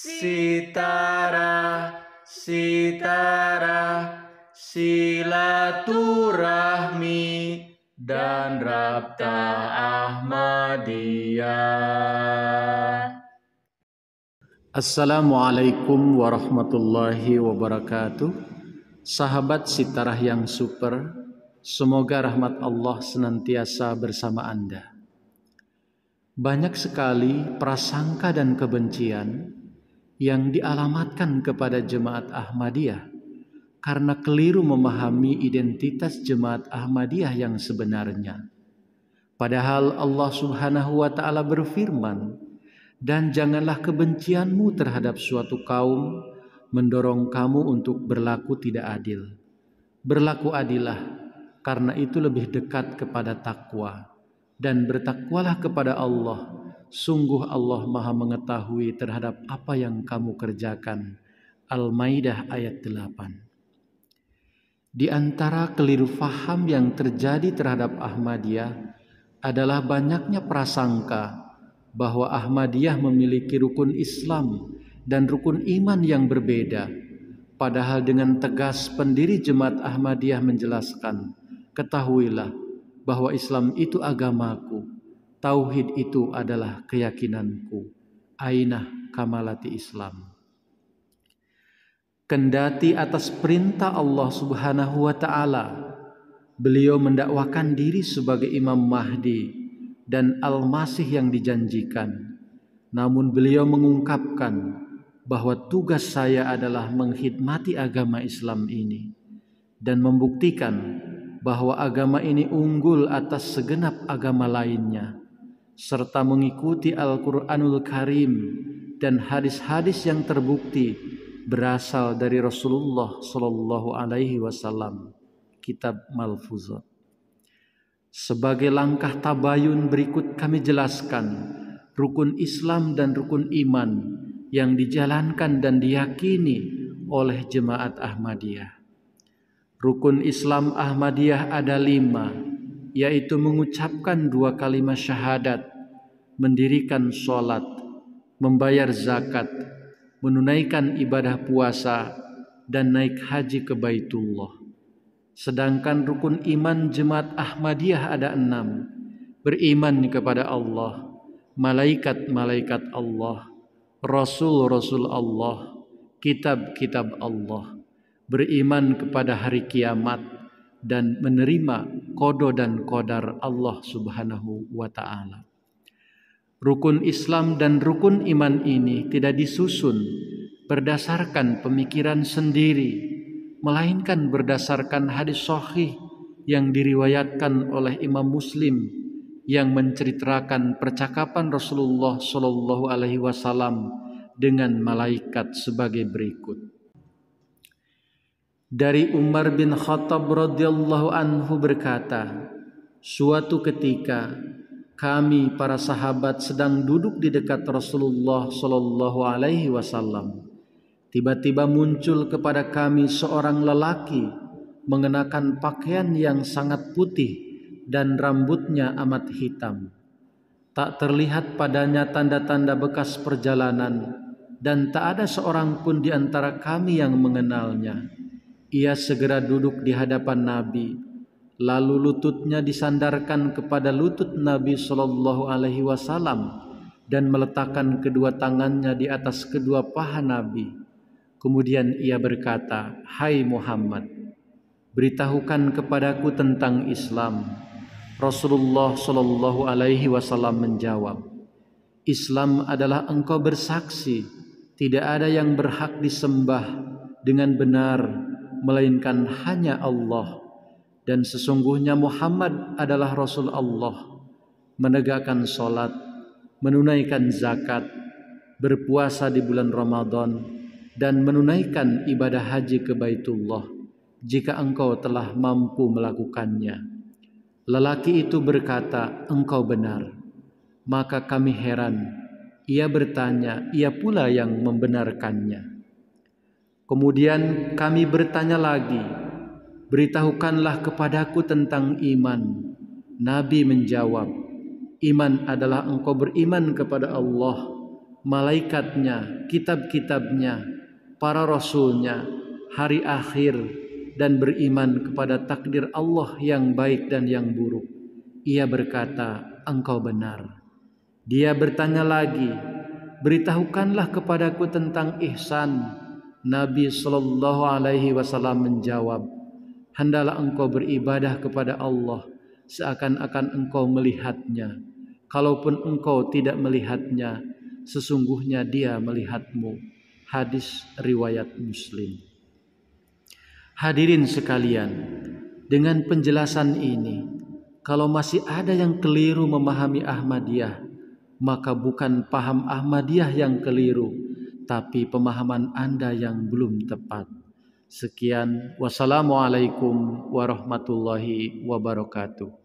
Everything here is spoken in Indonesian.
Sitara, sitara, silaturahmi dan Rabta Ahmadiyah. Assalamualaikum warahmatullahi wabarakatuh. Sahabat Sitarah yang super, semoga rahmat Allah senantiasa bersama Anda. Banyak sekali prasangka dan kebencian yang dialamatkan kepada Jemaat Ahmadiyah karena keliru memahami identitas Jemaat Ahmadiyah yang sebenarnya. Padahal Allah Subhanahu wa Ta'ala berfirman, "Dan janganlah kebencianmu terhadap suatu kaum mendorong kamu untuk berlaku tidak adil. Berlaku adillah, karena itu lebih dekat kepada takwa. Dan bertakwalah kepada Allah. Sungguh Allah Maha mengetahui terhadap apa yang kamu kerjakan." Al-Maidah ayat 8. Di antara keliru faham yang terjadi terhadap Ahmadiyah adalah banyaknya prasangka bahwa Ahmadiyah memiliki rukun Islam dan rukun iman yang berbeda. Padahal dengan tegas pendiri Jemaat Ahmadiyah menjelaskan, "Ketahuilah bahwa Islam itu agamaku, tauhid itu adalah keyakinanku. Ainah kamalati Islam." Kendati atas perintah Allah Subhanahu wa Ta'ala, beliau mendakwakan diri sebagai Imam Mahdi dan Al-Masih yang dijanjikan. Namun beliau mengungkapkan bahwa tugas saya adalah mengkhidmati agama Islam ini dan membuktikan bahwa agama ini unggul atas segenap agama lainnya, serta mengikuti Al-Quranul Karim dan hadis-hadis yang terbukti berasal dari Rasulullah Sallallahu Alaihi Wasallam, Kitab Malfuzat. Sebagai langkah tabayun berikut kami jelaskan rukun Islam dan rukun iman yang dijalankan dan diyakini oleh Jemaat Ahmadiyah. Rukun Islam Ahmadiyah ada 5, yaitu mengucapkan 2 kalimat syahadat, mendirikan sholat, membayar zakat, menunaikan ibadah puasa, dan naik haji ke Baitullah. Sedangkan rukun iman Jemaat Ahmadiyah ada 6, beriman kepada Allah, malaikat-malaikat Allah, Rasul-Rasul Allah, kitab-kitab Allah, beriman kepada hari kiamat, dan menerima qada dan qadar Allah Subhanahu wa Ta'ala. Rukun Islam dan rukun iman ini tidak disusun berdasarkan pemikiran sendiri, melainkan berdasarkan hadis sahih yang diriwayatkan oleh Imam Muslim yang menceritakan percakapan Rasulullah Shallallahu Alaihi Wasallam dengan malaikat sebagai berikut. Dari Umar bin Khattab radhiyallahu anhu berkata, "Suatu ketika kami para sahabat sedang duduk di dekat Rasulullah Shallallahu Alaihi Wasallam. Tiba-tiba muncul kepada kami seorang lelaki mengenakan pakaian yang sangat putih dan rambutnya amat hitam. Tak terlihat padanya tanda-tanda bekas perjalanan dan tak ada seorang pun di antara kami yang mengenalnya. Ia segera duduk di hadapan Nabi. Lalu lututnya disandarkan kepada lutut Nabi Shallallahu Alaihi Wasallam dan meletakkan kedua tangannya di atas kedua paha Nabi. Kemudian ia berkata, 'Hai Muhammad, beritahukan kepadaku tentang Islam.' Rasulullah Shallallahu Alaihi Wasallam menjawab, 'Islam adalah engkau bersaksi tidak ada yang berhak disembah dengan benar melainkan hanya Allah. Dan sesungguhnya Muhammad adalah Rasul Allah, menegakkan sholat, menunaikan zakat, berpuasa di bulan Ramadan, dan menunaikan ibadah haji ke Baitullah jika engkau telah mampu melakukannya.' Lelaki itu berkata, 'Engkau benar.' Maka kami heran. Ia bertanya, ia pula yang membenarkannya. Kemudian kami bertanya lagi, 'Beritahukanlah kepadaku tentang iman.' Nabi menjawab, 'Iman adalah engkau beriman kepada Allah, malaikatnya, kitab-kitabnya, para rasulnya, hari akhir, dan beriman kepada takdir Allah yang baik dan yang buruk. Ia berkata, engkau benar. Dia bertanya lagi, beritahukanlah kepadaku tentang ihsan. Nabi sallallahu alaihi wasallam menjawab, hendaklah engkau beribadah kepada Allah seakan-akan engkau melihatnya. Kalaupun engkau tidak melihatnya, sesungguhnya Dia melihatmu. Hadis riwayat Muslim. Hadirin sekalian, dengan penjelasan ini, kalau masih ada yang keliru memahami Ahmadiyah, maka bukan paham Ahmadiyah yang keliru, tapi pemahaman Anda yang belum tepat. Sekian, wassalamualaikum warahmatullahi wabarakatuh.